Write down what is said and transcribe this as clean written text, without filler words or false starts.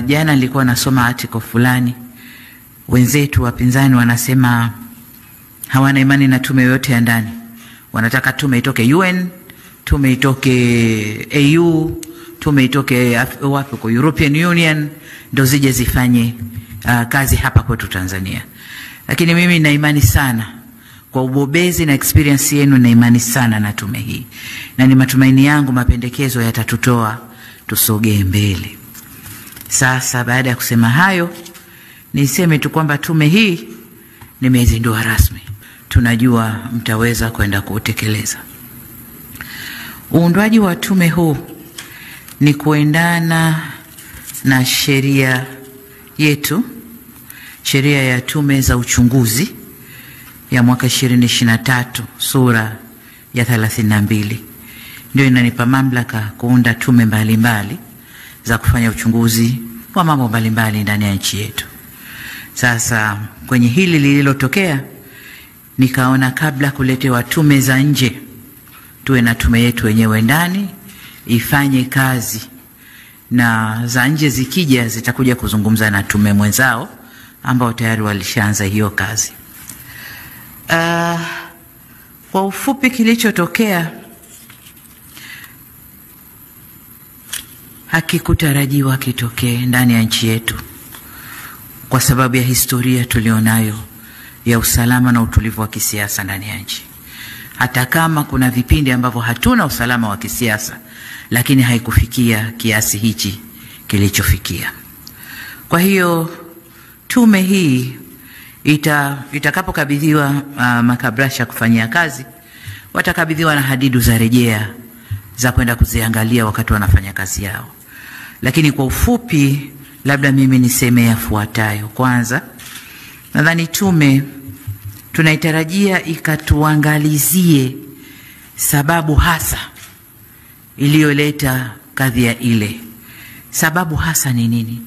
Jana nilikuwa nasoma article fulani, wenzetu wapinzani wanasema hawana imani na tume yote ya ndani. Wanataka tume itoke UN, tume itoke AU, tume itoke wapi kwa European Union, ndo zije zifanye kazi hapa kwetu Tanzania. Lakini mimi na imani sana kwa ubobezi na experience yenu, na imani sana na tume hii, na ni matumaini yangu mapendekezo yatatutoa tusogee mbele. Sasa baada ya kusema hayo, niseme tu kwamba tume hii nimezindua rasmi. Tunajua mtaweza kwenda kutekeleza. Uundwaji wa tume huu ni kuendana na sheria yetu, sheria ya tume za uchunguzi ya mwaka 2023 sura ya 32. Ndio inanipa mamlaka kuunda tume mbalimbali za kufanya uchunguzi wa mambo mbalimbali ndani ya nchi yetu. Sasa kwenye hili lililotokea, nikaona kabla kuletewa tume za nje, tuwe na tume yetu wenyewe ndani ifanye kazi, na za nje zikija zitakuja kuzungumza na tume mwenzao ambao tayari walishaanza hiyo kazi. Kwa ufupi kilichotokea hakikutarajiwa kitokee ndani ya nchi yetu kwa sababu ya historia tulionayo ya usalama na utulivu wa kisiasa ndani ya nchi. Hata kama kuna vipindi ambavyo hatuna usalama wa kisiasa, lakini haikufikia kiasi hichi kilichofikia. Kwa hiyo tume hii itakapokabidhiwa makabrasha kufanyia kazi, watakabidhiwa na hadidu za rejea za kwenda kuziangalia wakati wanafanya kazi yao. Lakini kwa ufupi, labda mimi niseme yafuatayo. Kwanza, nadhani tume tunaitarajia ikatuangalizie sababu hasa iliyoleta kadhia ile. Sababu hasa ni nini?